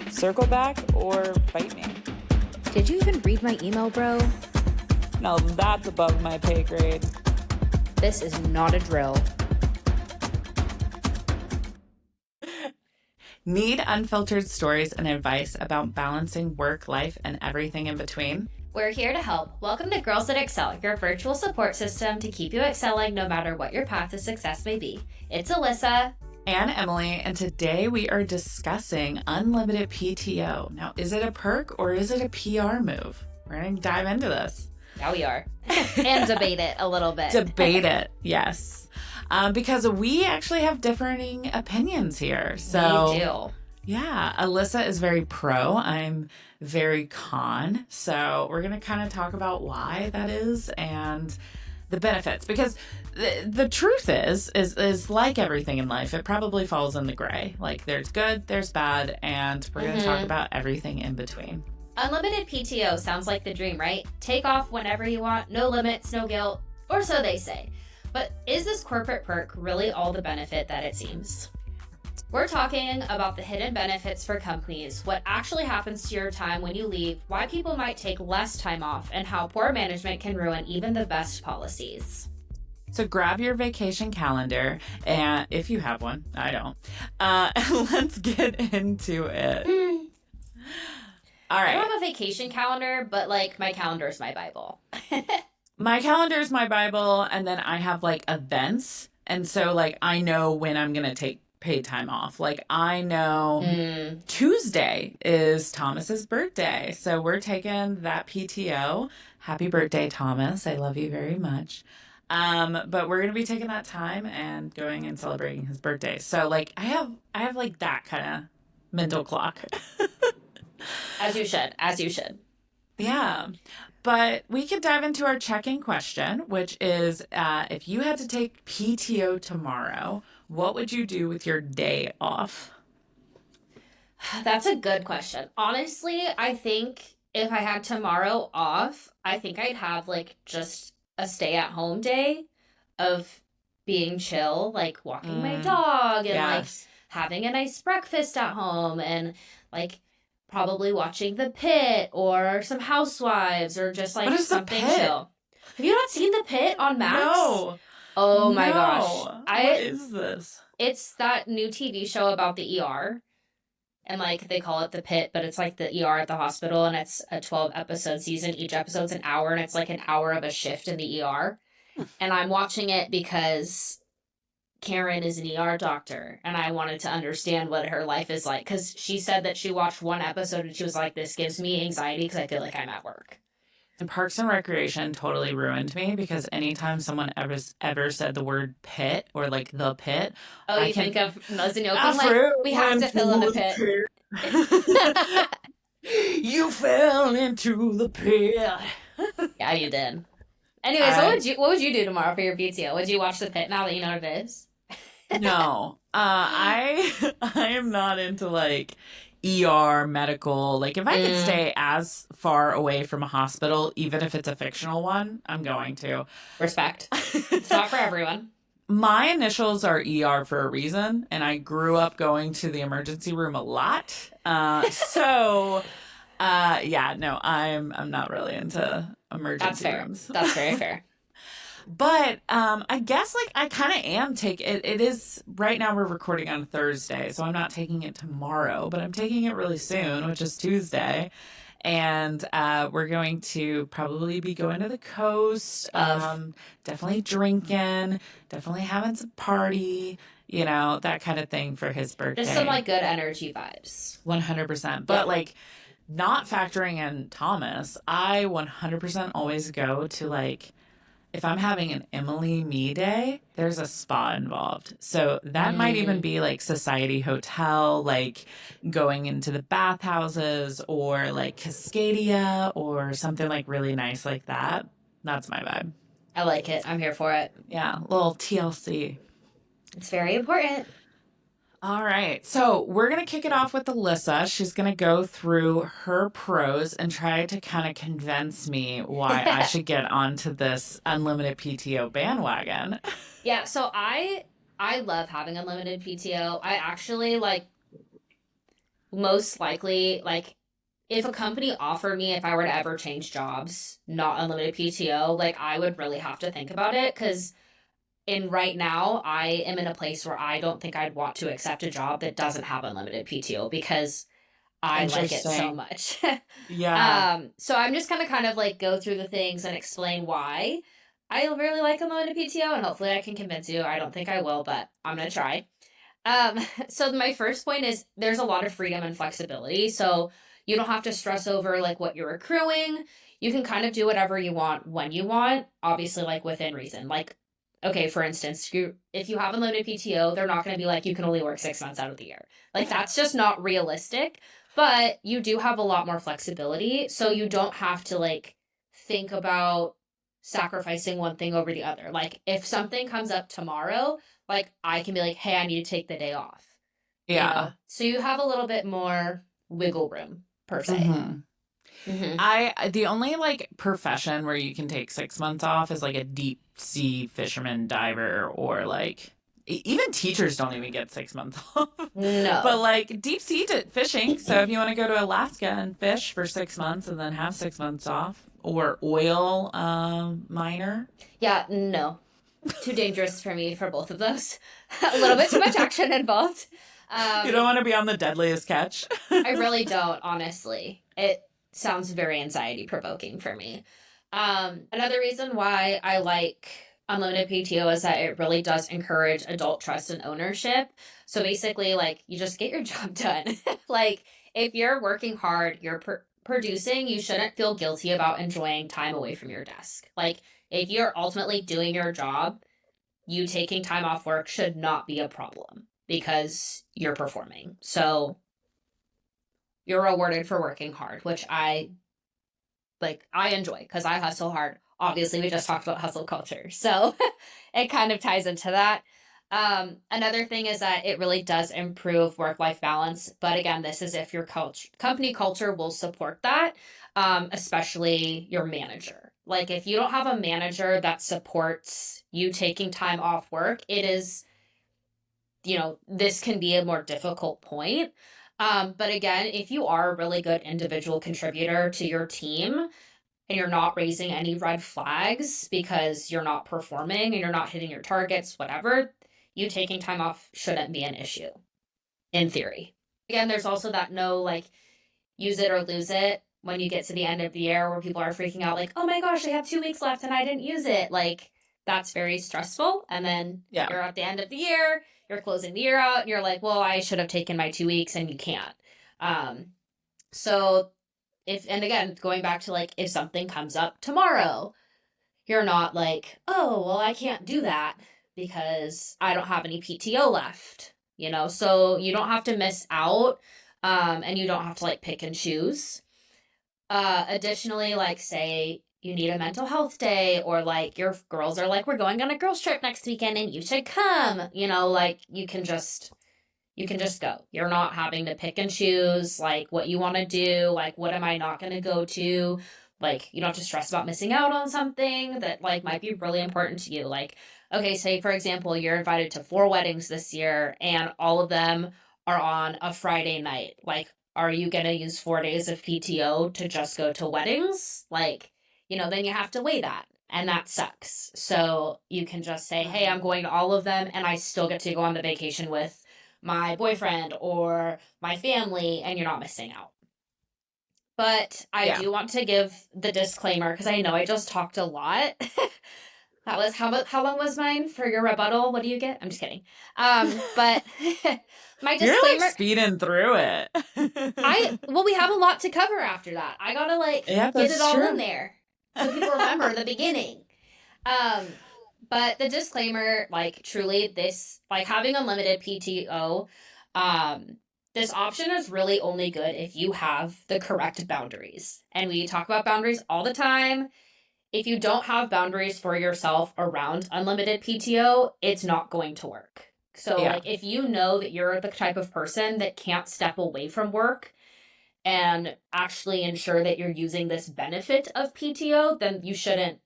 Circle back or fight me? Did you even read my email, bro? No, that's above my pay grade. This is not a drill. Need unfiltered stories and advice about balancing work, life, and everything in between? We're here to help. Welcome to Girls That Excel, your virtual support system to keep you excelling no matter what your path to success may be. It's Elyssa and Emily, and today we are discussing unlimited PTO. Now, is it a perk or is it a PR move? We're going to dive into this. Yeah, we are. And debate it a little bit. Debate it, yes. Because we actually have differing opinions here. So we do. Yeah, Elyssa is very pro. I'm very con. So we're going to kind of talk about why that is and the benefits. Because the truth is like everything in life, it probably falls in the gray. Like there's good, there's bad, and we're going to talk about everything in between. Unlimited PTO sounds like the dream, right? Take off whenever you want, no limits, no guilt, or so they say. But is this corporate perk really all the benefit that it seems? We're talking about the hidden benefits for companies, what actually happens to your time when you leave, why people might take less time off, and how poor management can ruin even the best policies. So grab your vacation calendar, and if you have one, I don't, and let's get into it. All right. I don't have a vacation calendar, but like my calendar is my Bible. My calendar is my Bible, and then I have like events, and so like I know when I'm gonna take paid time off. Like I know Tuesday is Thomas's birthday, so we're taking that PTO. Happy birthday, Thomas! I love you very much. But we're gonna be taking that time and going and celebrating his birthday. So like I have like that kind of mental clock. As you should. Yeah. But we could dive into our check-in question, which is if you had to take PTO tomorrow, what would you do with your day off? That's a good question. Honestly, I think if I had tomorrow off, I think I'd have like just a stay-at-home day of being chill, like walking my dog and like having a nice breakfast at home and like probably watching The Pit or some Housewives or just like something chill. Have you not seen The Pit on Max? No. Oh my gosh. What is this? It's that new TV show about the ER. And like they call it The Pit, but it's like the ER at the hospital and it's a 12-episode season. Each episode's an hour and it's like an hour of a shift in the ER. And I'm watching it because Karen is an ER doctor, and I wanted to understand what her life is like, because she said that she watched one episode and she was like, this gives me anxiety because I feel like I'm at work. And Parks and Recreation totally ruined me because anytime someone ever said the word pit or like the pit. Oh, you think of Leslie Open, like, we have to fill in the pit. You fell into the pit. Yeah, you did. Anyways, what would you do tomorrow for your PTO? Would you watch The Pit now that you know what it is? No, I am not into like ER medical. Like if I could stay as far away from a hospital, even if it's a fictional one, I'm going to. Respect. It's not for everyone. My initials are ER for a reason, and I grew up going to the emergency room a lot. Yeah, no, I'm not really into emergency rooms. That's very fair. But I guess like I kind of am it is right now we're recording on Thursday, so I'm not taking it tomorrow, but I'm taking it really soon, which is Tuesday. And we're going to probably be going to the coast, definitely drinking, definitely having some party, you know, that kind of thing for his birthday. Just some like good energy vibes. 100%. But like not factoring in Thomas, I 100% always go to like, if I'm having an Emily me day, there's a spa involved. So that might even be like Society Hotel, like going into the bathhouses or like Cascadia or something like really nice like that. That's my vibe. I like it. I'm here for it. Yeah, a little TLC. It's very important. All right. So we're going to kick it off with Elyssa. She's going to go through her pros and try to kind of convince me why I should get onto this unlimited PTO bandwagon. Yeah. So I I love having unlimited PTO. I actually like most likely like if a company offered me if I were to ever change jobs, not unlimited PTO, like I would really have to think about it because in right now I am in a place where I don't think I'd want to accept a job that doesn't have unlimited PTO because I like it so Interesting. much. Yeah. So I'm just gonna kind of like go through the things and explain why I really like unlimited PTO, and hopefully I can convince you. I don't think I will, but I'm gonna try. So my first point is there's a lot of freedom and flexibility. So you don't have to stress over like what you're accruing. You can kind of do whatever you want when you want, obviously like within reason. Like, okay, for instance, if you have unlimited PTO, they're not going to be like you can only work 6 months out of the year. Like that's just not realistic. But you do have a lot more flexibility, so you don't have to like think about sacrificing one thing over the other. Like if something comes up tomorrow, like I can be like, hey, I need to take the day off. Yeah. So you have a little bit more wiggle room per se. hmm Mm-hmm. the only like profession where you can take 6 months off is like a deep sea fisherman diver or like even teachers don't even get 6 months off. No. But like deep sea fishing. So if you want to go to Alaska and fish for 6 months and then have 6 months off, or oil miner. Yeah, no. Too dangerous for me for both of those. A little bit too much action involved. You don't want to be on the deadliest catch. I really don't, honestly. It sounds very anxiety provoking for me. Another reason why I like unlimited PTO is that it really does encourage adult trust and ownership. So basically, like, you just get your job done. Like, if you're working hard, you're producing, you shouldn't feel guilty about enjoying time away from your desk. Like, if you're ultimately doing your job, you taking time off work should not be a problem because you're performing. So you're rewarded for working hard, which I enjoy because I hustle hard. Obviously, we just talked about hustle culture. So it kind of ties into that. Another thing is that it really does improve work-life balance. But again, this is if your company culture will support that, especially your manager. Like if you don't have a manager that supports you taking time off work, it is, this can be a more difficult point. But again, if you are a really good individual contributor to your team and you're not raising any red flags because you're not performing and you're not hitting your targets, whatever, you taking time off shouldn't be an issue, in theory. Again, there's also that no, like, use it or lose it when you get to the end of the year where people are freaking out like, oh my gosh, I have 2 weeks left and I didn't use it. Like, that's very stressful. And then you're at the end of the year, you're closing the year out, and you're like, well, I should have taken my 2 weeks, and you can't. So and again, going back to like, if something comes up tomorrow, you're not like, oh, well, I can't do that because I don't have any PTO left, so you don't have to miss out, and you don't have to like pick and choose. Additionally, like say you need a mental health day, or like your girls are like, we're going on a girls trip next weekend and you should come, like you can just go. You're not having to pick and choose like what you want to do, like what am I not going to go to? Like you don't have to stress about missing out on something that like might be really important to you. Like, okay, say for example, you're invited to 4 weddings this year and all of them are on a Friday night. Like, are you going to use 4 days of PTO to just go to weddings? Like, then you have to weigh that. And that sucks. So you can just say, hey, I'm going to all of them and I still get to go on the vacation with my boyfriend or my family, and you're not missing out. But I do want to give the disclaimer because I know I just talked a lot. That was how long was mine for your rebuttal? What do you get? I'm just kidding. But my disclaimer. You're like speeding through it. We have a lot to cover after that. I gotta get it all in there so people remember the beginning. But the disclaimer, like truly, this like having unlimited PTO, this option is really only good if you have the correct boundaries. And we talk about boundaries all the time. If you don't have boundaries for yourself around unlimited PTO, it's not going to work. So like if you know that you're the type of person that can't step away from work and actually ensure that you're using this benefit of PTO, then you shouldn't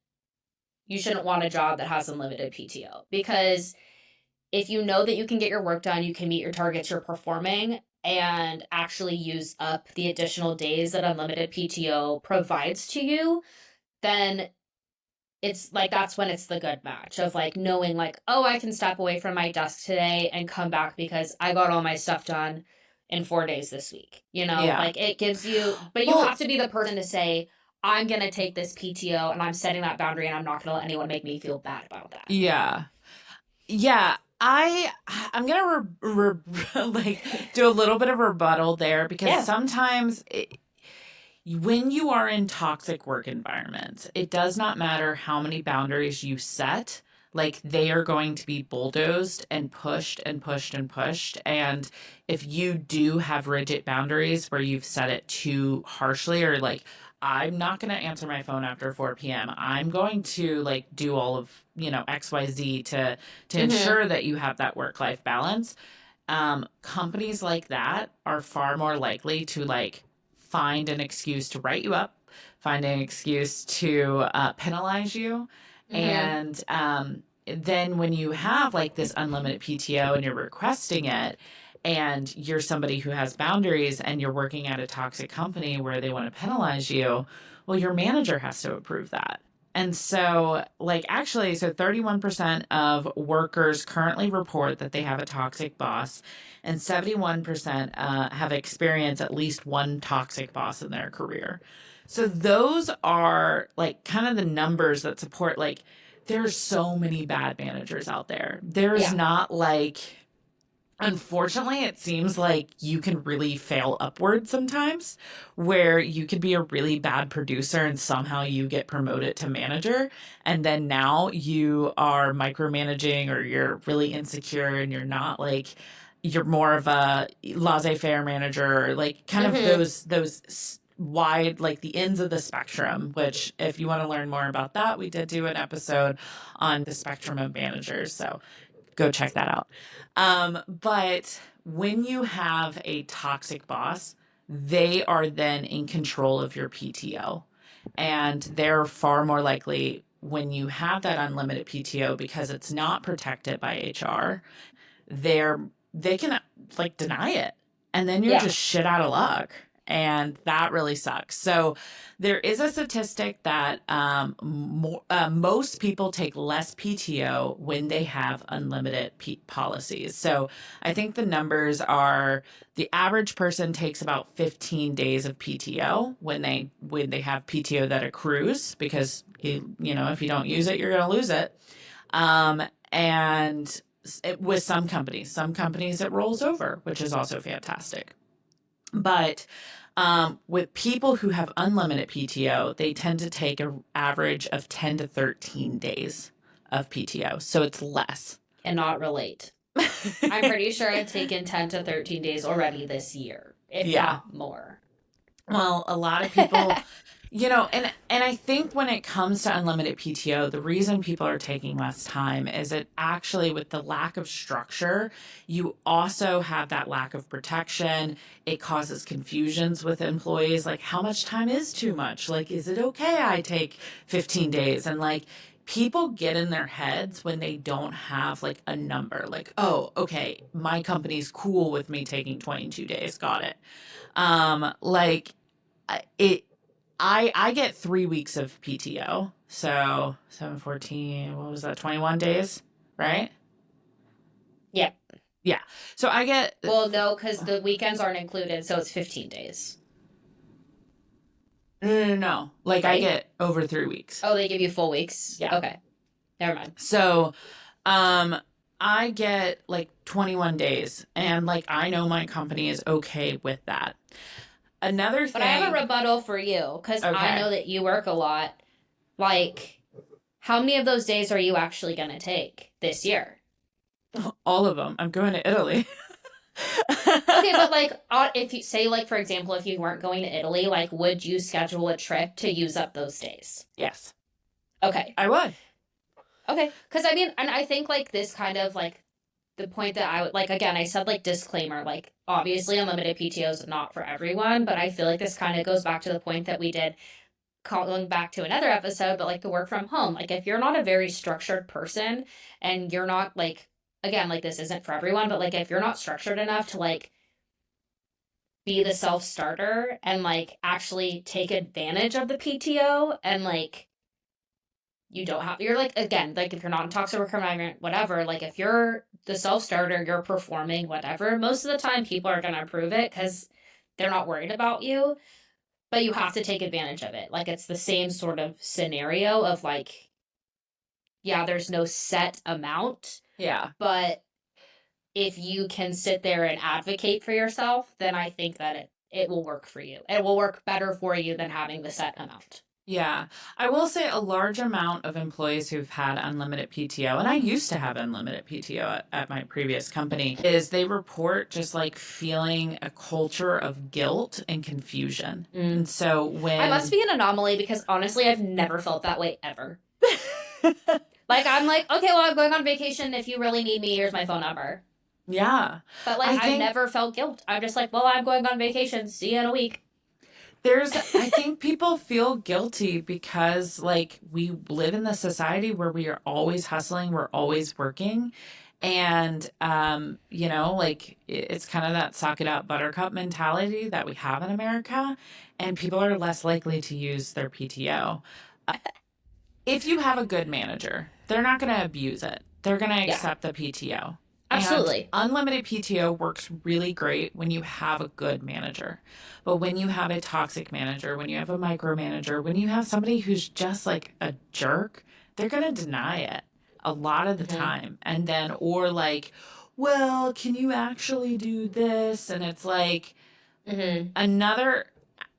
want a job that has unlimited PTO, because if you know that you can get your work done, you can meet your targets, you're performing, and actually use up the additional days that unlimited PTO provides to you, then it's like that's when it's the good match of like knowing like, oh, I can step away from my desk today and come back because I got all my stuff done in 4 days this week. Yeah. Like it gives you, but you have to be the person to say, I'm going to take this PTO and I'm setting that boundary and I'm not going to let anyone make me feel bad about that. Yeah. Yeah. I'm gonna like do a little bit of rebuttal there because sometimes when you are in toxic work environments, it does not matter how many boundaries you set. Like they are going to be bulldozed and pushed and pushed and pushed. And if you do have rigid boundaries where you've set it too harshly or like, I'm not going to answer my phone after 4 p.m. I'm going to like do all of, XYZ to ensure that you have that work-life balance. Companies like that are far more likely to like find an excuse to write you up, find an excuse to penalize you. And then when you have like this unlimited PTO and you're requesting it, and you're somebody who has boundaries and you're working at a toxic company where they want to penalize you, well, your manager has to approve that. And so, like, actually, so 31% of workers currently report that they have a toxic boss, and 71% have experienced at least one toxic boss in their career. So those are, like, kind of the numbers that support, like, there's so many bad managers out there. There's not, like... Unfortunately, it seems like you can really fail upward sometimes, where you could be a really bad producer and somehow you get promoted to manager. And then now you are micromanaging or you're really insecure and you're not like, you're more of a laissez-faire manager, or like kind of those wide, like the ends of the spectrum, which if you want to learn more about that, we did do an episode on the spectrum of managers. So go check that out. But when you have a toxic boss, they are then in control of your PTO. And they're far more likely when you have that unlimited PTO because it's not protected by HR, they can like deny it. And then you're just shit out of luck. And that really sucks. So there is a statistic that most people take less PTO when they have unlimited policies. So I think the numbers are the average person takes about 15 days of PTO when they have PTO that accrues because if you don't use it, you're going to lose it. And with some companies it rolls over, which is also fantastic. But with people who have unlimited PTO, they tend to take an average of 10 to 13 days of PTO. So it's less. Cannot relate. I'm pretty sure I've taken 10 to 13 days already this year, if not more. Well, a lot of people, and I think when it comes to unlimited PTO, the reason people are taking less time is it actually with the lack of structure, you also have that lack of protection. It causes confusions with employees. Like, how much time is too much? Like, is it okay I take 15 days? And like, people get in their heads when they don't have like a number. Like, oh, okay, my company's cool with me taking 22 days. Got it. I get 3 weeks of PTO. So 7, 14, what was that? 21 days, right? Yeah. Yeah. So I get... Well, no, because the weekends aren't included, so it's 15 days. No. Like, right? I get over 3 weeks. Oh, they give you full weeks? Yeah. Okay. Never mind. So, I get, like, 21 days. And, like, I know my company is okay with that. Another thing... But I have a rebuttal for you, because I know that you work a lot. Like, how many of those days are you actually going to take this year? All of them. I'm going to Italy. Okay, but like, if you say, like, for example, if you weren't going to Italy, like, would you schedule a trip to use up those days? Yes. Okay. I would. Okay. Because, I mean, and I think, like, this kind of, like, the point that I would, like, again, I said, like, disclaimer, like, obviously unlimited PTO is not for everyone, but I feel like this kind of goes back to the point that we did calling back to another episode, but, like, the work from home. Like, if you're not a very structured person and you're not, like, again, like this isn't for everyone, but like if you're not structured enough to like be the self-starter and like actually take advantage of the PTO and like you don't have, you're like, again, like if you're not a toxic work environment, whatever, like if you're the self-starter, you're performing, whatever, most of the time people are going to approve it because they're not worried about you, but you have to take advantage of it. Like it's the same sort of scenario of like, yeah, there's no set amount. Yeah. But if you can sit there and advocate for yourself, then I think that it will work for you. It will work better for you than having the set amount. Yeah. I will say a large amount of employees who've had unlimited PTO, and I used to have unlimited PTO at my previous company, is they report just like feeling a culture of guilt and confusion. And so when I must be an anomaly because honestly, I've never felt that way ever. Like, I'm like, okay, well, I'm going on vacation. If you really need me, here's my phone number. Yeah. But like, I've never felt guilt. I'm just like, well, I'm going on vacation. See you in a week. I think people feel guilty because like we live in the society where we are always hustling, we're always working. And, you know, like it's kind of that suck it up buttercup mentality that we have in America. And people are less likely to use their PTO. If you have a good manager, they're not going to abuse it. They're going to accept the PTO. Absolutely. And unlimited PTO works really great when you have a good manager. But when you have a toxic manager, when you have a micromanager, when you have somebody who's just like a jerk, they're going to deny it a lot of the time. And then, or like, well, can you actually do this? And it's like another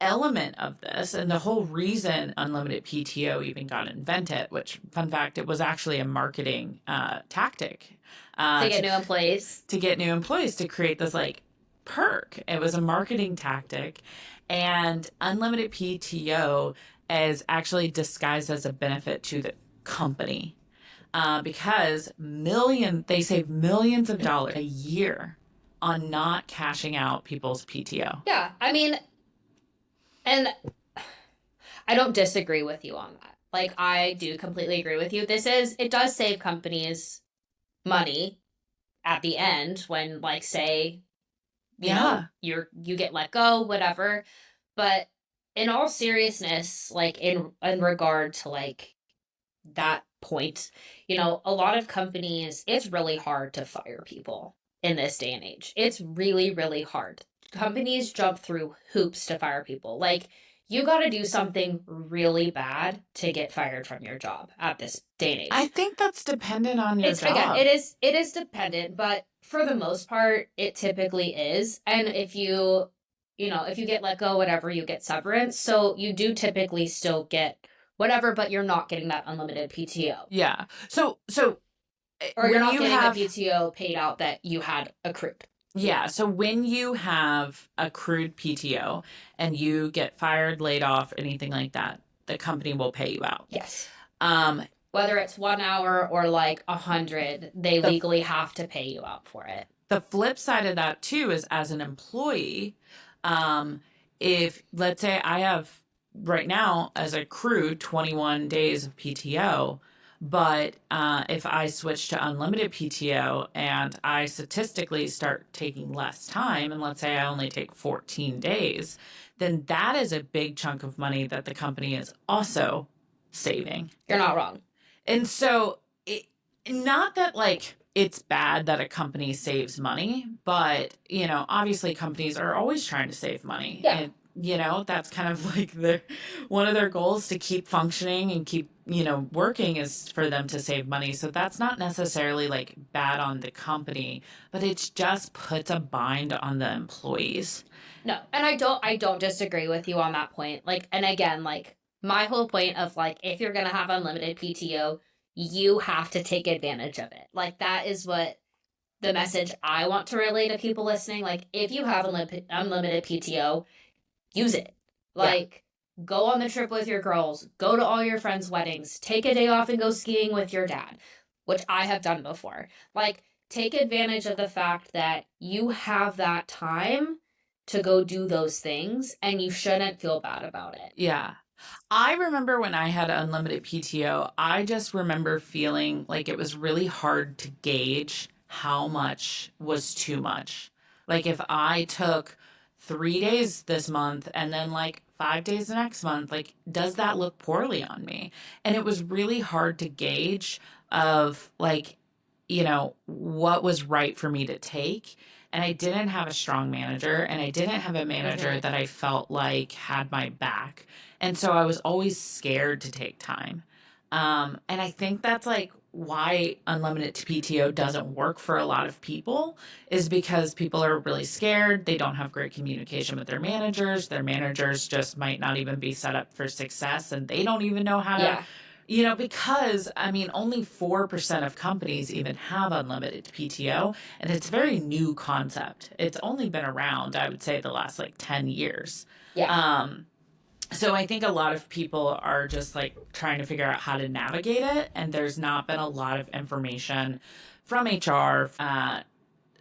element of this, and the whole reason unlimited PTO even got invented, which, fun fact, it was actually a marketing tactic. To get new employees. To get new employees, to create this like perk. It was a marketing tactic. And unlimited PTO is actually disguised as a benefit to the company because they save millions of dollars a year on not cashing out people's PTO. Yeah. I mean, and I don't disagree with you on that. Like, I do completely agree with you. It does save companies money at the end when, like, say, you know, you get let go, whatever. But in all seriousness, like in regard to like that point, you know, a lot of companies, it's really hard to fire people in this day and age. It's really, really hard. Companies jump through hoops to fire people. Like, you got to do something really bad to get fired from your job at this day and age. I think that's dependent on your job. Again, it is dependent, but for the most part, it typically is. And if you get let go, whatever, you get severance. So you do typically still get whatever, but you're not getting that unlimited PTO. Yeah. So or you're not getting the PTO paid out that you had accrued. Yeah. So when you have accrued PTO and you get fired, laid off, anything like that, the company will pay you out. Yes. Whether it's 1 hour or like 100, they legally have to pay you out for it. The flip side of that too is, as an employee, if let's say I have right now as accrued 21 days of PTO, but if I switch to unlimited PTO and I statistically start taking less time, and let's say I only take 14 days, then that is a big chunk of money that the company is also saving. You're not wrong. And so, not that like it's bad that a company saves money, but, you know, obviously companies are always trying to save money. Yeah. And, you know, that's kind of like one of their goals, to keep functioning and keep, you know, working, is for them to save money. So that's not necessarily like bad on the company, but it just puts a bind on the employees. No, and I don't disagree with you on that point. Like, and again, like, my whole point of like, if you're going to have unlimited PTO, you have to take advantage of it. Like, that is what the message I want to relay to people listening. Like, if you have unlimited PTO, use it. Like, go on the trip with your girls, go to all your friends' weddings, take a day off and go skiing with your dad, which I have done before. Like, take advantage of the fact that you have that time to go do those things, and you shouldn't feel bad about it. Yeah. I remember when I had unlimited PTO, I just remember feeling like it was really hard to gauge how much was too much. Like if I took 3 days this month and then like 5 days the next month, like does that look poorly on me? And it was really hard to gauge of like, what was right for me to take. And I didn't have a strong manager, and I didn't have a manager that I felt like had my back. And so I was always scared to take time. And I think that's like why unlimited PTO doesn't work for a lot of people, is because people are really scared. They don't have great communication with their managers. Their managers just might not even be set up for success, and they don't even know how to, because only 4% of companies even have unlimited PTO, and it's a very new concept. It's only been around, I would say, the last like 10 years. Yeah. So I think a lot of people are just like trying to figure out how to navigate it, and there's not been a lot of information from HR.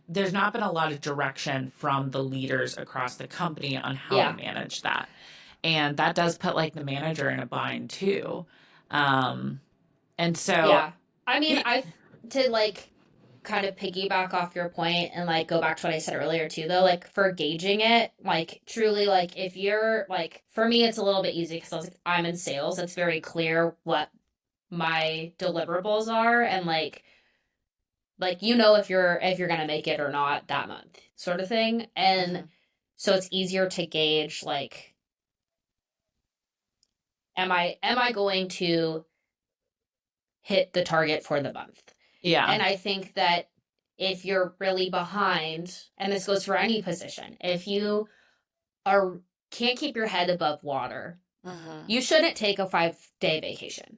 There's not been a lot of direction from the leaders across the company on how to manage that. And that does put like the manager in a bind too. And so to like kind of piggyback off your point and like go back to what I said earlier too, though, like for gauging it, like truly, like if you're like, for me, it's a little bit easy because I'm in sales. It's very clear what my deliverables are, and like if you're gonna make it or not that month, sort of thing. And so it's easier to gauge like, am I going to hit the target for the month? Yeah. And I think that if you're really behind, and this goes for any position, if you can't keep your head above water, you shouldn't take a 5-day vacation.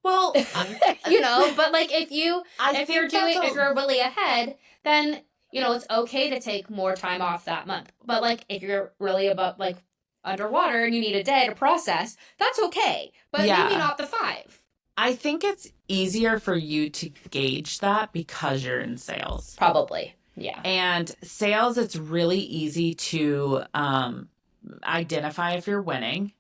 Well, but like if you're really ahead, then it's okay to take more time off that month. But like if you're really above, like underwater, and you need a day to process, that's okay. But maybe not the 5. I think it's easier for you to gauge that because you're in sales. Probably. Yeah. And sales, it's really easy to identify if you're winning.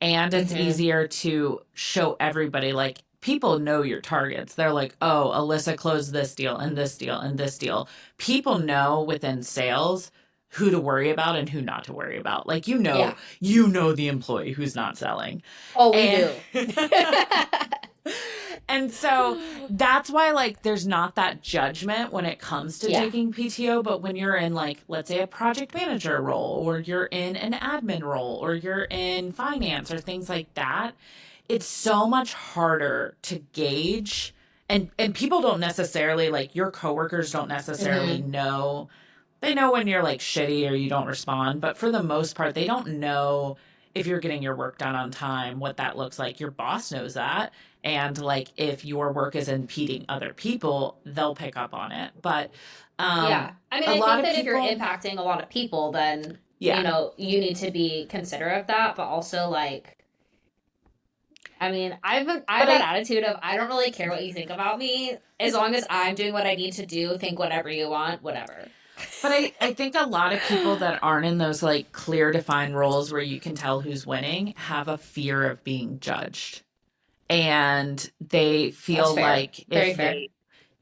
And it's easier to show everybody, like, people know your targets. They're like, oh, Elyssa closed this deal and this deal and this deal. People know within sales who to worry about and who not to worry about. Like, you know the employee who's not selling. Oh, we do. And so that's why, like, there's not that judgment when it comes to taking PTO. But when you're in, like, let's say a project manager role, or you're in an admin role, or you're in finance or things like that, it's so much harder to gauge. And people don't necessarily, like, your coworkers don't necessarily know. They know when you're, like, shitty or you don't respond. But for the most part, they don't know if you're getting your work done on time, what that looks like. Your boss knows that. And like, if your work is impeding other people, they'll pick up on it. But I think that if you're impacting a lot of people, then you need to be considerate of that. But also, like, I've that attitude of, I don't really care what you think about me, as long as I'm doing what I need to do. Think whatever you want, whatever. But I think a lot of people that aren't in those like clear defined roles where you can tell who's winning have a fear of being judged. And they feel like if they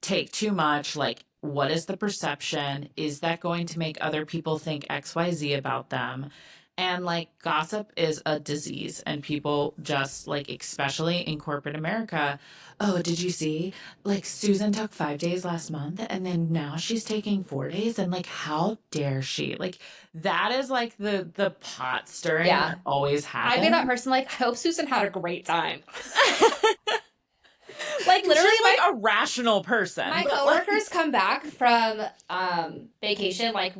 take too much, like, what is the perception? Is that going to make other people think XYZ about them? And like, gossip is a disease, and people just like, especially in corporate America, oh, did you see, like, Susan took 5 days last month and then now she's taking 4 days, and like, how dare she? Like, that is like the pot stirring that always happens. I'd be that person, like, I hope Susan had a great time. Like, literally, she's like a rational person. My coworkers come back from vacation, like,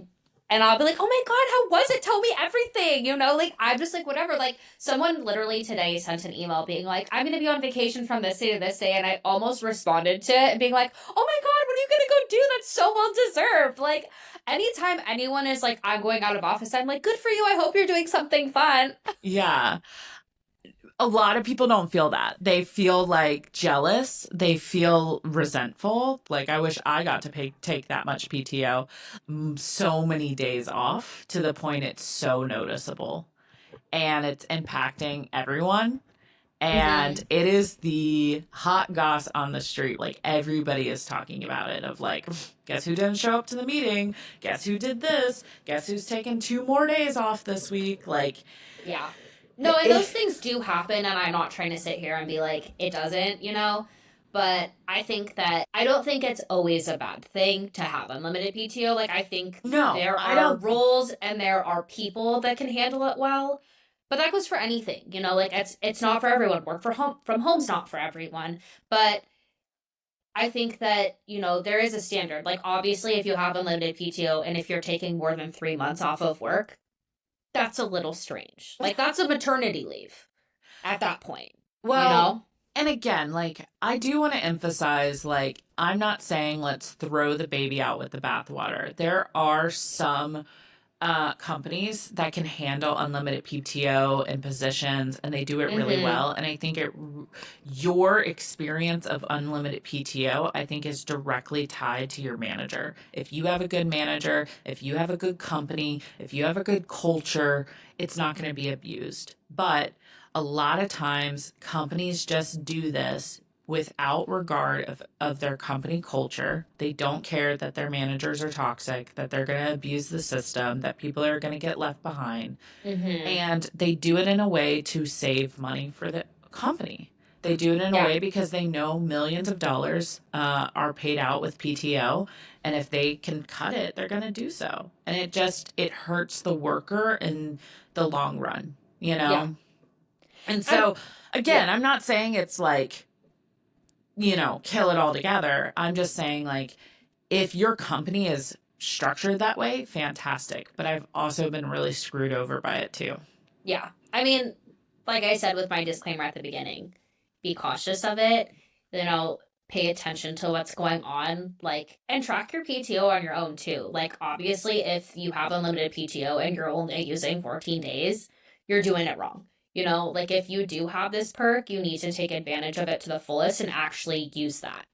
and I'll be like, oh my God, how was it? Tell me everything, Like, I'm just like, whatever. Like, someone literally today sent an email being like, I'm going to be on vacation from this day to this day. And I almost responded to it and being like, oh my God, what are you going to go do? That's so well deserved. Like, anytime anyone is like, I'm going out of office, I'm like, good for you. I hope you're doing something fun. Yeah. A lot of people don't feel that. They feel like jealous. They feel resentful. Like, I wish I got to take that much PTO, so many days off, to the point it's so noticeable and it's impacting everyone. And it is the hot goss on the street. Like, everybody is talking about it, of like, guess who didn't show up to the meeting? Guess who did this? Guess who's taking 2 more days off this week? Like, Yeah. No, and those things do happen, and I'm not trying to sit here and be like, it doesn't, But I don't think it's always a bad thing to have unlimited PTO. Like, I think there are roles and there are people that can handle it well. But that goes for anything, like it's not for everyone. Work from home's not for everyone. But I think that, there is a standard. Like, obviously, if you have unlimited PTO and if you're taking more than 3 months off of work, that's a little strange. Like, that's a maternity leave at that point. Well, and again, like, I do want to emphasize, like, I'm not saying let's throw the baby out with the bathwater. There are some companies that can handle unlimited PTO and positions, and they do it really well. And I think your experience of unlimited PTO, I think, is directly tied to your manager. If you have a good manager, if you have a good company, if you have a good culture, it's not going to be abused. But a lot of times companies just do this without regard of their company culture. They don't care that their managers are toxic, that they're going to abuse the system, that people are going to get left behind. And they do it in a way to save money for the company. They do it in a way because they know millions of dollars are paid out with PTO. And if they can cut it, they're going to do so. And it hurts the worker in the long run, Yeah. And so, again, I'm not saying it's like, kill it all together. I'm just saying, like, if your company is structured that way, fantastic. But I've also been really screwed over by it too. Yeah. I mean, like I said with my disclaimer at the beginning, be cautious of it, pay attention to what's going on, like, and track your PTO on your own too. Like, obviously, if you have unlimited PTO and you're only using 14 days, you're doing it wrong. Like, if you do have this perk, you need to take advantage of it to the fullest and actually use that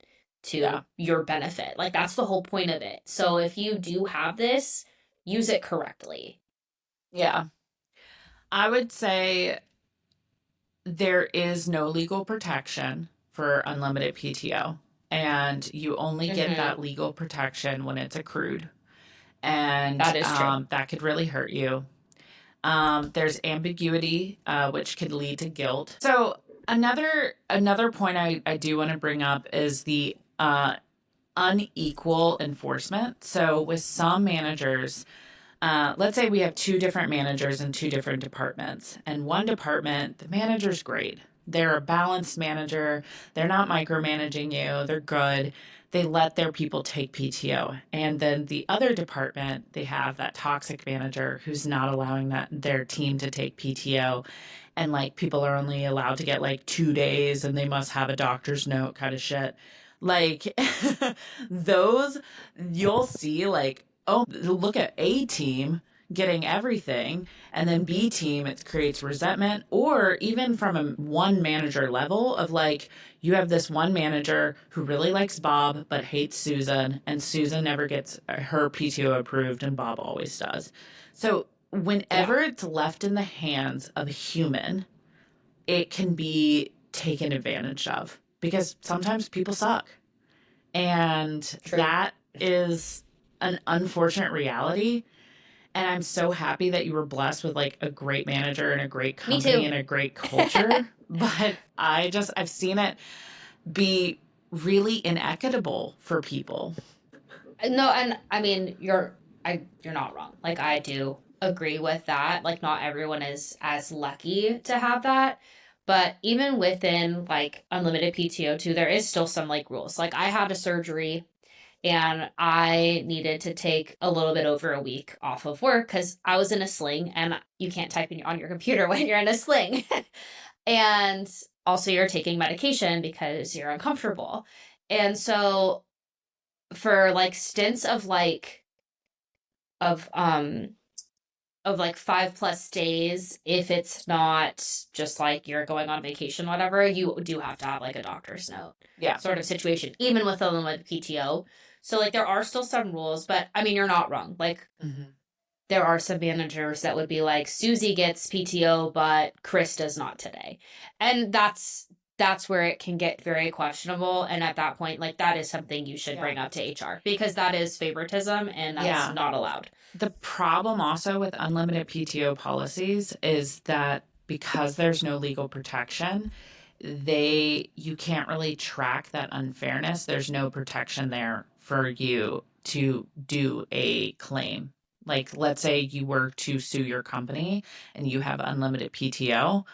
to your benefit. Like, that's the whole point of it. So if you do have this, use it correctly. Yeah. I would say there is no legal protection for unlimited PTO, and you only get that legal protection when it's accrued. And that is true. That could really hurt you. There's ambiguity, which could lead to guilt. So another point I do want to bring up is the unequal enforcement. So with some managers, let's say we have 2 different managers in 2 different departments. And one department, the manager's great. They're a balanced manager. They're not micromanaging you. They're good. They let their people take PTO. And then the other department, they have that toxic manager who's not allowing their team to take PTO. And like, people are only allowed to get like 2 days and they must have a doctor's note kind of shit. Like, those, you'll see like, oh, look at A team getting everything, and then B team, it creates resentment. Or even from a one manager level of like, you have this one manager who really likes Bob but hates Susan, and Susan never gets her PTO approved and Bob always does. So whenever it's left in the hands of a human, it can be taken advantage of, because sometimes people suck. And that is an unfortunate reality. And I'm so happy that you were blessed with like a great manager and a great company and a great culture. But I've seen it be really inequitable for people. No, and I mean, you're not wrong. Like, I do agree with that. Like, not everyone is as lucky to have that. But even within like unlimited PTO too, there is still some like rules. Like, I had a surgery and I needed to take a little bit over a week off of work because I was in a sling, and you can't type on your computer when you're in a sling. And also, you're taking medication because you're uncomfortable. And so for like stints of like 5+ days, if it's not just like you're going on vacation, whatever, you do have to have like a doctor's note sort of situation, even with unlimited PTO. So like, there are still some rules, but I mean, you're not wrong. Like, there are some managers that would be like, Susie gets PTO, but Chris does not today. And that's where it can get very questionable. And at that point, like, that is something you should bring up to HR, because that is favoritism and that's not allowed. The problem also with unlimited PTO policies is that because there's no legal protection, you can't really track that unfairness. There's no protection there for you to do a claim. Like, let's say you were to sue your company and you have unlimited PTO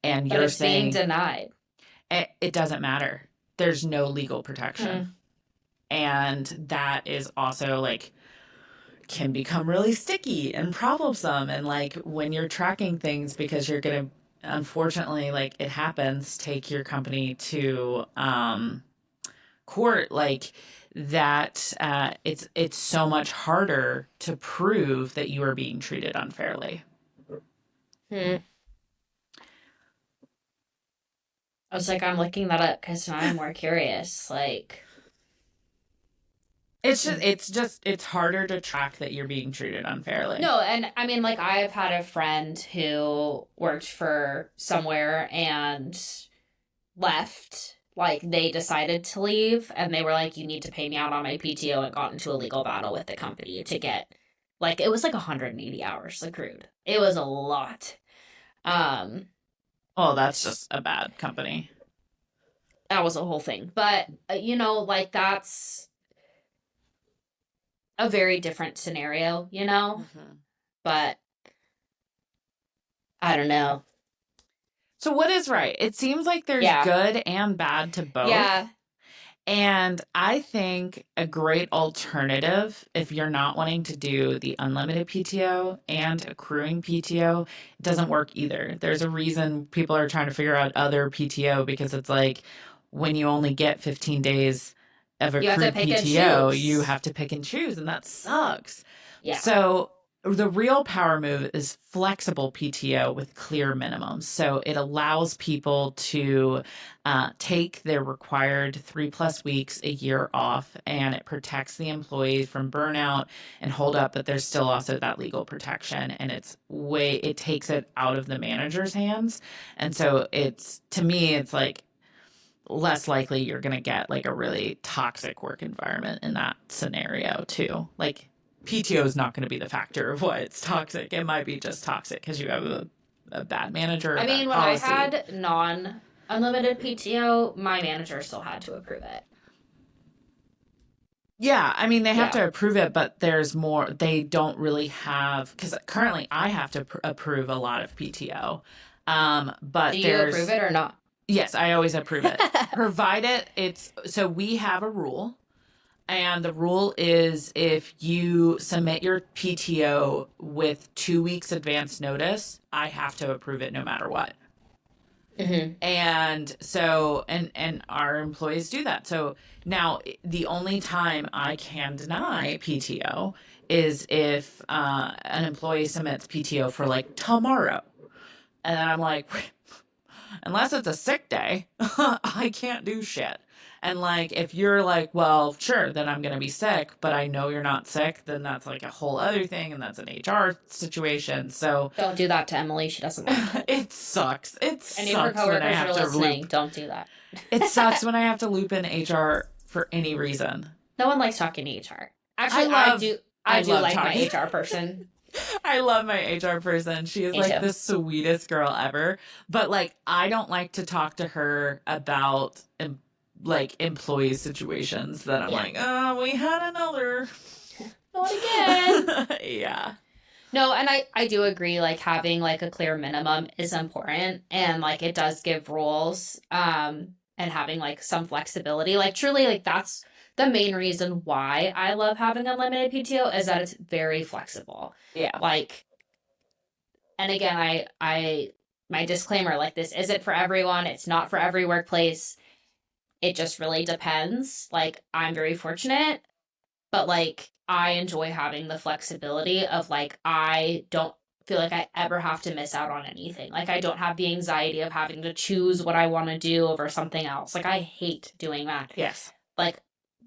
and But you're it's being saying denied. it doesn't matter. There's no legal protection. And that is also like can become really sticky and problemsome. And like when you're tracking things, because you're going to, unfortunately, like it happens, take your company to court, like that, it's so much harder to prove that you are being treated unfairly. I was like, I'm looking that up because now I'm more curious. Like, it's harder to track that you're being treated unfairly. no, and I mean, like, I've had a friend who worked for somewhere and left. Like, they decided to leave and they were like, you need to pay me out on my PTO, and got into a legal battle with the company to get, like, it was like 180 hours accrued. It was a lot. Oh, that's just a bad company. That was a whole thing. But, you know, like, that's a very different scenario, you know? But I don't know. So what is right? It seems like there's good and bad to both. Yeah. And I think a great alternative, if you're not wanting to do the unlimited PTO and accruing PTO, it doesn't work either. There's a reason people are trying to figure out other PTO, because it's like when you only get 15 days of accrued PTO, you have to pick and choose, and that sucks. Yeah. So the real power move is flexible PTO with clear minimums. So it allows people to take their required 3+ weeks a year off, and it protects the employees from burnout and hold up, but there's still also that legal protection, and it takes it out of the manager's hands. And so to me, it's like less likely you're going to get like a really toxic work environment in that scenario too. Like, PTO is not going to be the factor of why it's toxic. It might be just toxic because you have a bad manager. I mean, when I had non-unlimited PTO, my manager still had to approve it. Yeah, I mean, they have to approve it, but there's more. They don't really have, because currently I have to approve a lot of PTO. But do you approve it or not? Yes, I always approve it. Provided so we have a rule. And the rule is if you submit your PTO with 2 weeks advance notice, I have to approve it no matter what. And so, and our employees do that. So now the only time I can deny PTO is if an employee submits PTO for like tomorrow. And then I'm like, unless it's a sick day, I can't do shit. And like, if you're like, well, sure, then I'm going to be sick, but I know you're not sick, then that's like a whole other thing. And that's an HR situation. So don't do that to Emily. She doesn't like it. It sucks. Any of her coworkers are listening, don't do that. It sucks when I have to loop in HR for any reason. No one likes talking to HR. Actually, I do like my HR person. I love my HR person. She is like the sweetest girl ever. But like, I don't like to talk to her about like employee situations that I'm like, oh, we had another. Not again. Yeah. No, and I do agree, like, having like a clear minimum is important, and like it does give rules, and having like some flexibility. Like, truly, like, that's the main reason why I love having unlimited PTO, is that it's very flexible. Yeah. Like, and again, my disclaimer, like, this isn't for everyone. It's not for every workplace. It just really depends. Like, I'm very fortunate, but like, I enjoy having the flexibility of like, I don't feel like I ever have to miss out on anything. Like, I don't have the anxiety of having to choose what I want to do over something else. Like, I hate doing that. Yes. Like,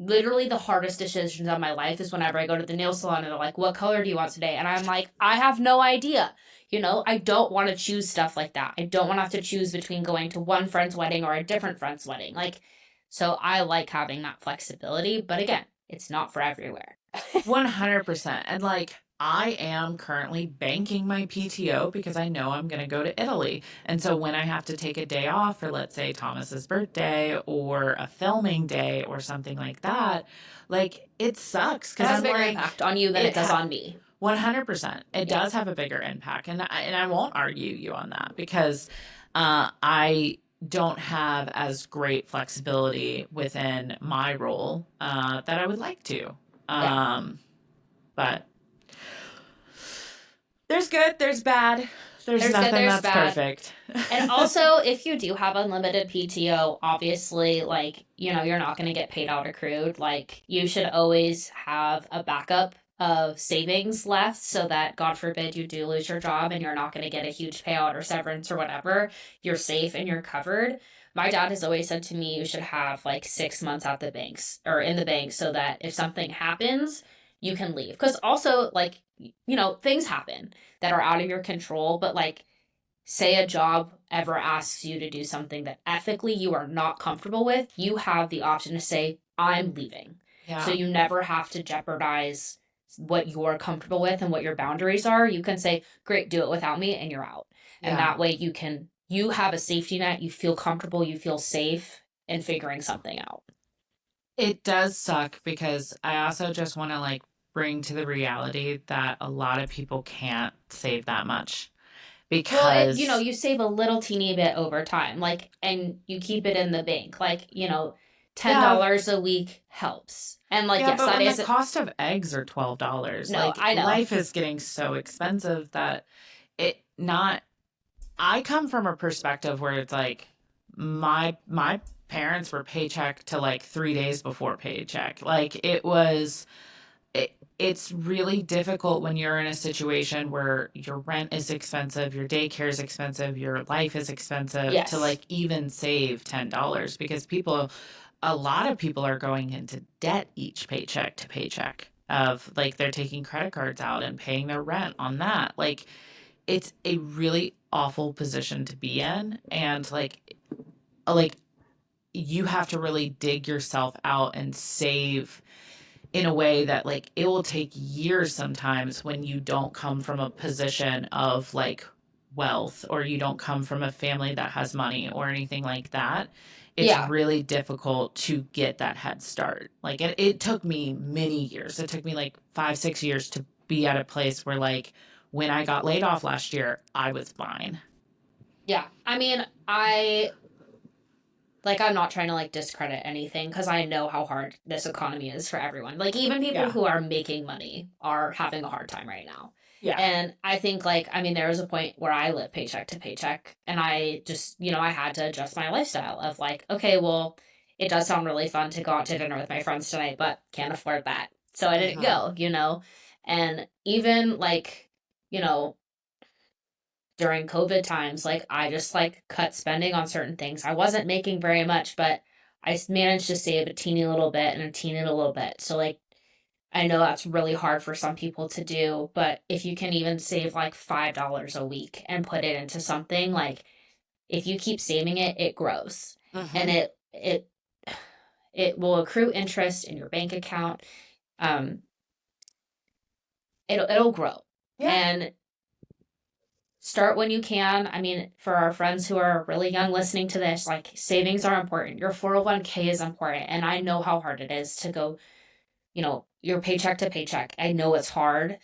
literally the hardest decisions of my life is whenever I go to the nail salon and they're like, what color do you want today? And I'm like, I have no idea. You know, I don't want to choose stuff like that. I don't want to have to choose between going to one friend's wedding or a different friend's wedding. Like, so I like having that flexibility. But again, it's not for everywhere. 100%. And like, I am currently banking my PTO because I know I'm going to go to Italy. And so when I have to take a day off for, let's say, Thomas's birthday or a filming day or something like that, like, it sucks. It Because has I'm a bigger like, impact on you than it does on me. 100%. It does have a bigger impact. And I won't argue you on that because I don't have as great flexibility within my role that I would like to. But there's good, there's bad. There's nothing that's bad. perfect. And also, if you do have unlimited PTO, obviously, like, you know, you're not going to get paid out accrued. Like, you should always have a backup of savings left so that, God forbid, you do lose your job and you're not going to get a huge payout or severance or whatever. You're safe and you're covered. My dad has always said to me, you should have like 6 months at the banks or in the bank so that if something happens, you can leave. Because also, like, you know, things happen that are out of your control, but like, say a job ever asks you to do something that ethically you are not comfortable with, you have the option to say, I'm leaving. Yeah. So you never have to jeopardize what you're comfortable with and what your boundaries are. You can say, great, do it without me, and you're out. And that way you have a safety net, you feel comfortable, you feel safe in figuring something out. It does suck because I also just want to like bring to the reality that a lot of people can't save that much because you know, you save a little teeny bit over time, like, and you keep it in the bank, like, you know, $10 a week helps. And like, yes, but that when is the cost of eggs are $12. No, like, I know. Life is getting so expensive that I come from a perspective where it's like my parents were paycheck to like 3 days before paycheck. Like it's really difficult when you're in a situation where your rent is expensive, your daycare is expensive, your life is expensive Yes. to like even save $10 because a lot of people are going into debt each paycheck to paycheck of like they're taking credit cards out and paying their rent on that. Like it's a really awful position to be in and like you have to really dig yourself out and save in a way that like it will take years sometimes when you don't come from a position of like wealth or you don't come from a family that has money or anything like that. It's really difficult to get that head start. Like it took me many years. It took me like 5-6 years to be at a place where like when I got laid off last year, I was fine. Yeah. I mean, I'm not trying to like discredit anything because I know how hard this economy is for everyone. Like even people who are making money are having a hard time right now. Yeah. And I think there was a point where I lived paycheck to paycheck and I just, you know, I had to adjust my lifestyle of like, okay, well, it does sound really fun to go out to dinner with my friends tonight, but can't afford that. So I didn't go, you know, and even like, you know, during COVID times, like I just like cut spending on certain things. I wasn't making very much, but I managed to save a teeny little bit and a teeny little bit. So like, I know that's really hard for some people to do, but if you can even save like $5 a week and put it into something, like if you keep saving it, it grows. And it will accrue interest in your bank account. It'll grow. And start when you can. I mean, for our friends who are really young listening to this, like savings are important. Your 401k is important. And I know how hard it is to go, you know, your paycheck to paycheck. I know it's hard.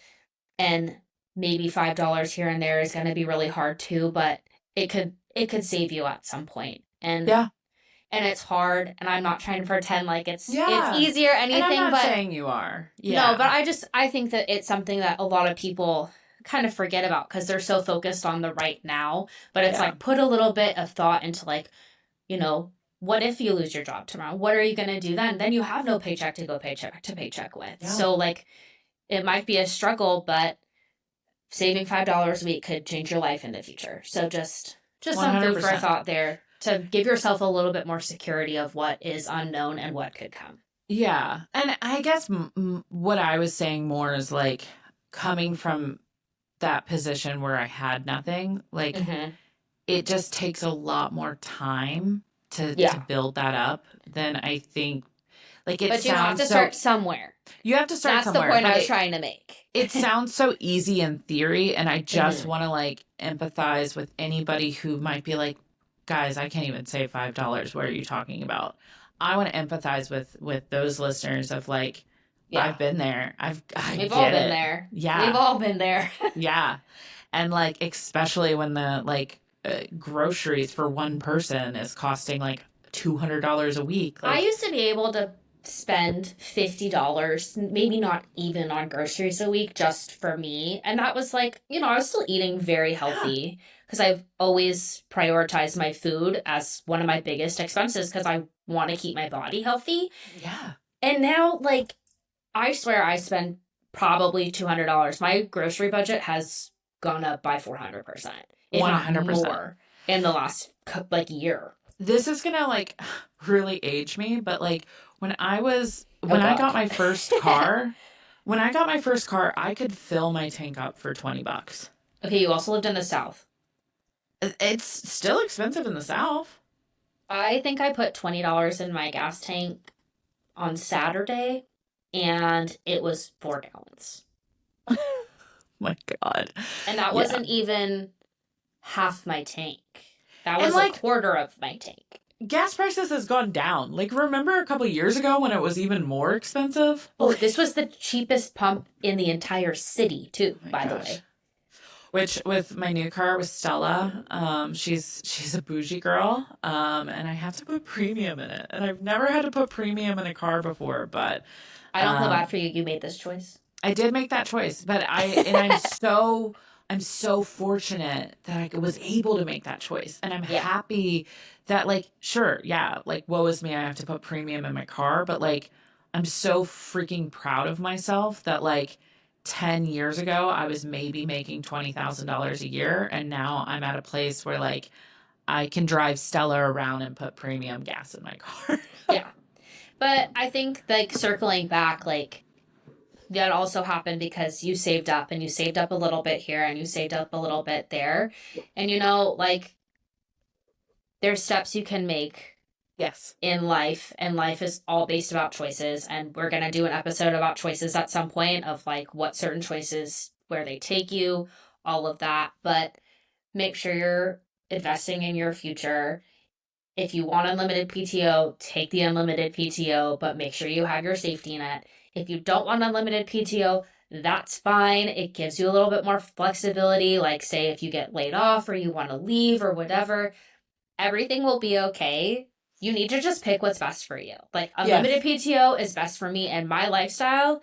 And maybe $5 here and there is going to be really hard too, but it could save you at some point. And and it's hard, and I'm not trying to pretend like it's easy or anything. And I'm not but saying you are. No, but I think that it's something that a lot of people kind of forget about because they're so focused on the right now. But it's like put a little bit of thought into like, you know, what if you lose your job tomorrow? What are you going to do then? Then you have no paycheck to go paycheck to paycheck with. Yeah. So like it might be a struggle, but saving $5 a week could change your life in the future. So just some food for thought there to give yourself a little bit more security of what is unknown and what could come. Yeah. And I guess what I was saying more is like coming from that position where I had nothing, like Mm-hmm. it just takes a lot more time to Yeah. build that up than I think. Like it But you have sounds to so start somewhere. you have to start That's the somewhere, point but I was trying to make. it sounds so easy in theory, and I just Mm-hmm. want to like empathize with anybody who might be like, guys, I can't even save $5. What are you talking about? I want to empathize with those listeners of like, Yeah. I've been there. I We've all get been it. there. We've Yeah. all been there. Yeah. And like especially when the like groceries for one person is costing like $200 a week. I Like, used to be able to spend $50, maybe not even on groceries a week just for me. And that was like, I was still eating very yeah. healthy because I've always prioritized my food as one of my biggest expenses because I want to keep my body healthy. Yeah. And now, like, I swear I spend probably $200. My grocery budget has gone up by 400%, if not 100%. more, in the last like year. This is gonna like really age me, but like Oh when I got God. my first car, when I got my first car, I could fill my tank up for $20. Okay, you also lived in the South. It's still expensive in the South. I think I put $20 in my gas tank on Saturday, and it was 4 gallons. My God. And that Yeah. wasn't even half my tank. That And was like a quarter of my tank. gas prices has gone down. Like remember a couple years ago when it was even more expensive? Oh, this was the cheapest pump in the entire city, too, My by the gosh. way. Which with my new car with Stella, she's a bougie girl, and I have to put premium in it, and I've never had to put premium in a car before, but I don't feel bad for you. You made this choice. I did make that choice. But I'm so fortunate that I was able to make that choice, and I'm Yeah. happy that like sure, yeah, like woe is me, I have to put premium in my car, but like I'm so freaking proud of myself that like 10 years ago, I was maybe making $20,000 a year. And now I'm at a place where like I can drive Stella around and put premium gas in my car. Yeah. But I think, like, circling back, like, that also happened because you saved up and you saved up a little bit here and you saved up a little bit there. And, like, there's steps you can make Yes. in life, and life is all based about choices. And we're going to do an episode about choices at some point of like what certain choices, where they take you, all of that. But make sure you're investing in your future. If you want unlimited PTO, take the unlimited PTO, but make sure you have your safety net. If you don't want unlimited PTO, that's fine. It gives you a little bit more flexibility. Like, say, if you get laid off or you want to leave or whatever, everything will be okay. You need to just pick what's best for you. Like, unlimited PTO is best for me and my lifestyle.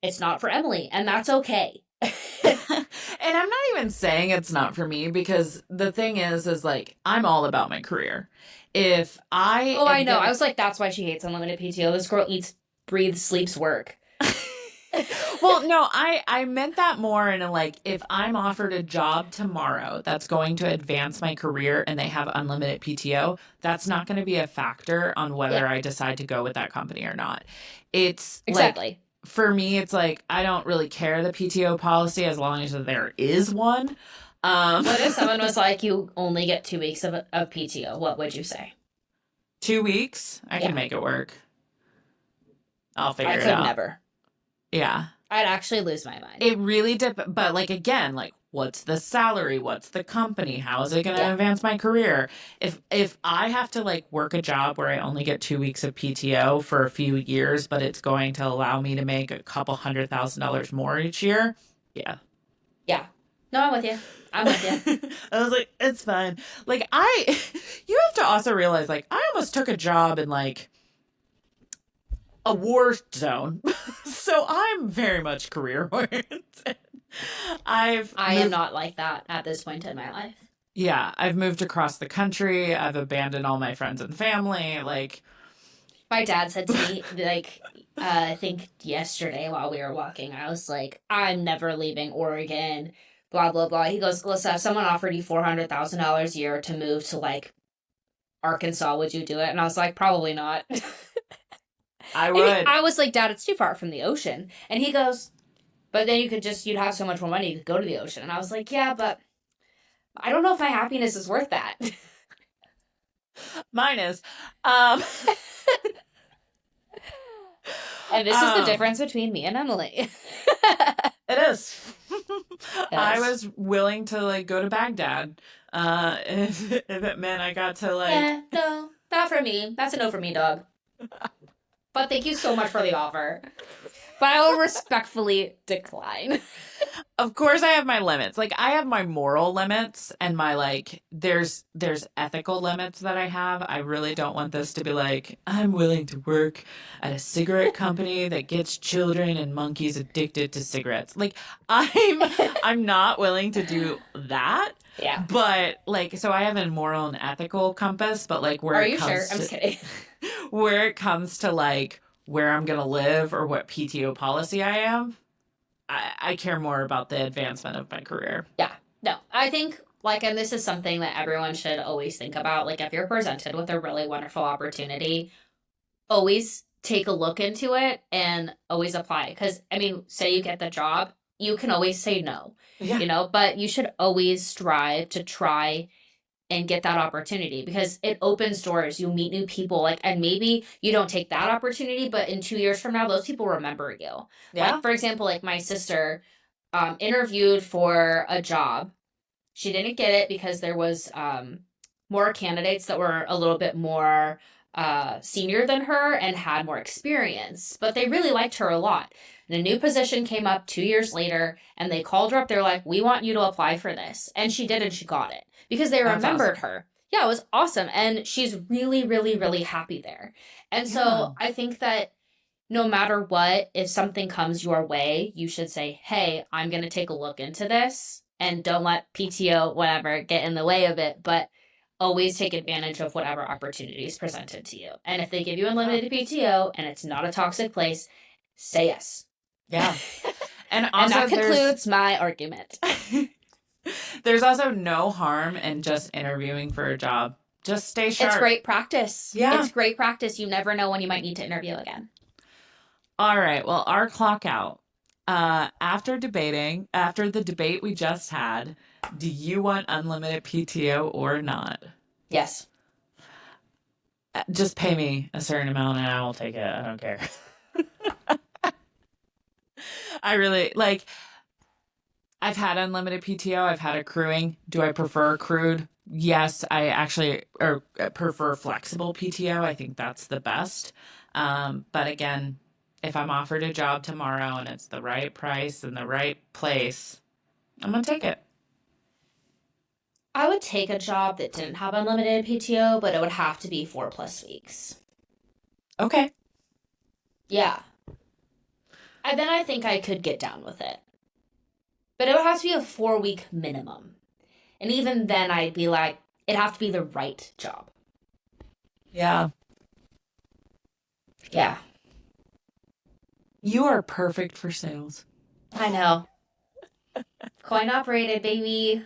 It's not for Emily, and that's okay. And I'm not even saying it's not for me because the thing is like I'm all about my career. If I Oh, I know. I was like, that's why she hates unlimited PTO. This girl eats, breathes, sleeps, work. Well, no, I meant that more in a like if I'm offered a job tomorrow that's going to advance my career and they have unlimited PTO, that's not going to be a factor on whether I decide to go with that company or not. It's Exactly. like for me, it's like I don't really care the PTO policy as long as there is one. What if someone was like, you only get 2 weeks of PTO? What would you say? 2 weeks, I can Yeah. make it work. I'll figure I it could out. never. Yeah. I'd actually lose my mind. It really but like again, like what's the salary? What's the company? How is it going to advance my career? If I have to like work a job where I only get 2 weeks of PTO for a few years, but it's going to allow me to make a couple $100,000 more each year, yeah. Yeah. No, I'm with you. I'm with you. I was like, it's fine. Like you have to also realize like I almost took a job in like a war zone. So I'm very much career oriented. I am not like that at this point in my life. Yeah, I've moved across the country. I've abandoned all my friends and family. Like my dad said to me, like, I think yesterday while we were walking, I was like, I'm never leaving Oregon, blah, blah, blah. He goes, Elyssa, if someone offered you $400,000 a year to move to like Arkansas, would you do it? And I was like, probably not. I And would. I was like, Dad, it's too far from the ocean. And he goes, but then you'd have so much more money, you could go to the ocean. And I was like, yeah, but I don't know if my happiness is worth that. Mine is. And this is the difference between me and Emily. It is. I was willing to like go to Baghdad if it meant I got to like. Yeah, no, not for me. That's a no for me, dog. But thank you so much for the offer. But I will respectfully decline. Of course I have my limits. Like I have my moral limits and my like there's ethical limits that I have. I really don't want this to be like I'm willing to work at a company that gets children and monkeys addicted to cigarettes. Like I'm not willing to do that. Yeah. But like so I have a moral and ethical compass, but like where Are it you comes sure? I'm just kidding. where it comes to like where I'm going to live or what PTO policy I am, I care more about the advancement of my career. Yeah. No, I think, like, and this is something that everyone should always think about. Like, if you're presented with a really wonderful opportunity, always take a look into it and always apply. Because, I mean, say you get the job, you can always say no, Yeah. you know, but you should always strive to try and get that opportunity because it opens doors. You meet new people, like, and maybe you don't take that opportunity, but in 2 years from now, those people remember you. Yeah. Like, for example, like my sister interviewed for a job. She didn't get it because there was more candidates that were a little bit more senior than her and had more experience, but they really liked her a lot. And a new position came up 2 years later, and they called her up. They're like, we want you to apply for this. And she did, and she got it because they remembered her. Yeah, it was awesome. And she's really, really, really happy there. And so I think that no matter what, if something comes your way, you should say, hey, I'm going to take a look into this. And don't let PTO, whatever, get in the way of it. But always take advantage of whatever opportunity is presented to you. And if they give you unlimited PTO and it's not a toxic place, say yes. Yeah. And also that concludes my argument. There's also no harm in just interviewing for a job. Just stay sharp. It's great practice. Yeah. It's great practice. You never know when you might need to interview again. All right. Well, our clock out. After the debate we just had, do you want unlimited PTO or not? Yes. Just pay me a certain amount and I will take it. I don't care. I really like. I've had unlimited PTO. I've had accruing. Do I prefer accrued? Yes, I actually prefer flexible PTO. I think that's the best. But again, if I'm offered a job tomorrow and it's the right price and the right place, I'm going to take it. I would take a job that didn't have unlimited PTO, but it would have to be 4+ weeks. Okay. Yeah. And then I think I could get down with it. But it would have to be a 4-week minimum. And even then I'd be like, it'd have to be the right job. Yeah. Yeah. You are perfect for sales. I know. Coin operated, baby.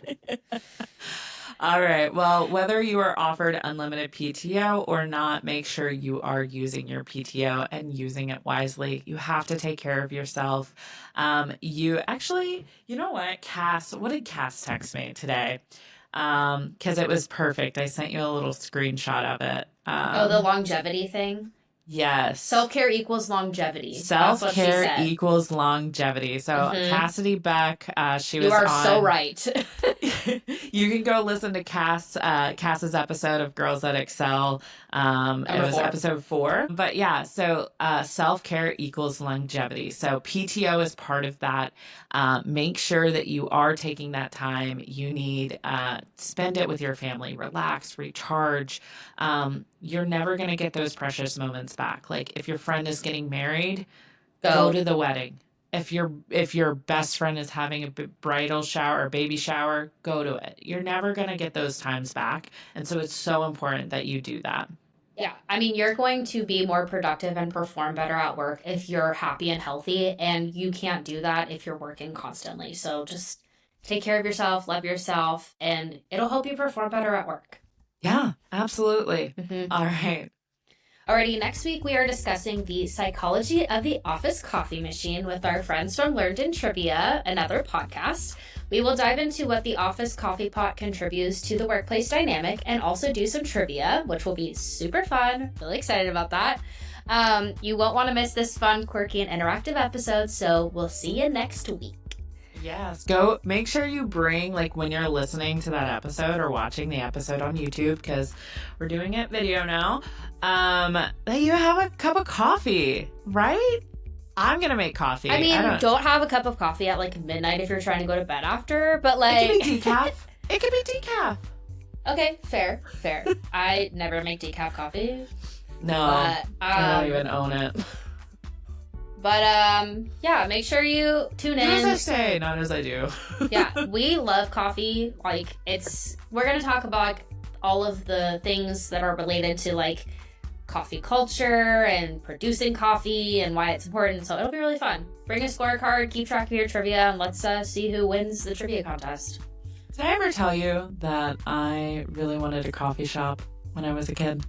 All right. Well, whether you are offered unlimited PTO or not, make sure you are using your PTO and using it wisely. You have to take care of yourself. You know what, Cass, what did Cass text me today? Because it was perfect. I sent you a little screenshot of it. The longevity thing? Yes. Self-care equals longevity. Self-care equals longevity. So Cassidy Beck, she was You are on, so right. You can go listen to Cass's episode of Girls That Excel. It was episode 4. But yeah, so self-care equals longevity. So PTO is part of that. Make sure that you are taking that time. You need spend it with your family. Relax, recharge. You're never going to get those precious moments back. Like if your friend is getting married, go to the wedding. If your best friend is having a bridal shower or baby shower, go to it. You're never going to get those times back. And so it's so important that you do that. Yeah. I mean, you're going to be more productive and perform better at work if you're happy and healthy, and you can't do that if you're working constantly. So just take care of yourself, love yourself, and it'll help you perform better at work. Yeah, absolutely. All right. Alrighty, next week we are discussing the psychology of the office coffee machine with our friends from Learned in Trivia, another podcast. We will dive into what the office coffee pot contributes to the workplace dynamic and also do some trivia, which will be super fun. Really excited about that. You won't want to miss this fun, quirky, and interactive episode, so we'll see you next week. Yes, go make sure you bring, like, when you're listening to that episode or watching the episode on YouTube, because we're doing it video now, that you have a cup of coffee, right? I'm gonna make coffee. I mean, don't have a cup of coffee at like midnight if you're trying to go to bed after, but like... It can be decaf. It can be decaf. Okay, fair. I never make decaf coffee. No, but, I don't even own it. But, yeah, make sure you tune in. As I say, not as I do. Yeah, we love coffee. Like, we're going to talk about all of the things that are related to, like, coffee culture and producing coffee and why it's important. So it'll be really fun. Bring a scorecard, keep track of your trivia, and let's see who wins the trivia contest. Did I ever tell you that I really wanted a coffee shop when I was a kid?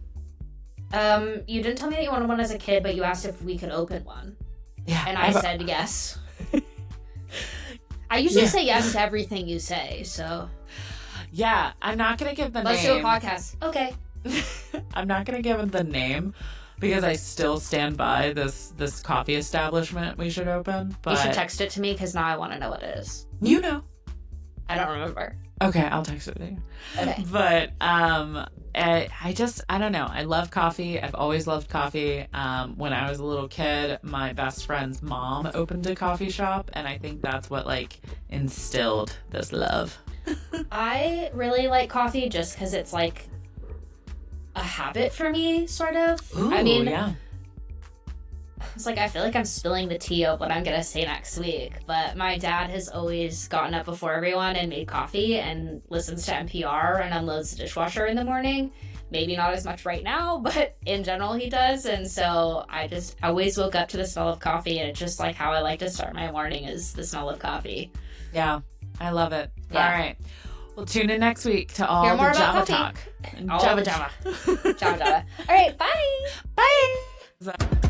You didn't tell me that you wanted one as a kid, but you asked if we could open one. Yeah. And I said yes. I usually say yes to everything you say, so... Yeah, I'm not going to give the name. Let's do a podcast. Okay. I'm not going to give the name because I still stand by this coffee establishment we should open. But you should text it to me because now I want to know what it is. You know. I don't remember. Okay, I'll text it to you. Okay. But I don't know. I love coffee. I've always loved coffee. When I was a little kid, my best friend's mom opened a coffee shop, and I think that's what like instilled this love. I really like coffee just because it's like a habit for me, sort of. Ooh, I mean, yeah. It's like I feel like I'm spilling the tea of what I'm gonna say next week, but my dad has always gotten up before everyone and made coffee and listens to NPR and unloads the dishwasher in the morning. Maybe not as much right now, but in general he does. And so I just always woke up to the smell of coffee, and it's just like how I like to start my morning is the smell of coffee. Yeah, I love it. Yeah. All right. Well, tune in next week to all Hear more the about Java coffee. talk. All Java. Java. All right, bye. Bye.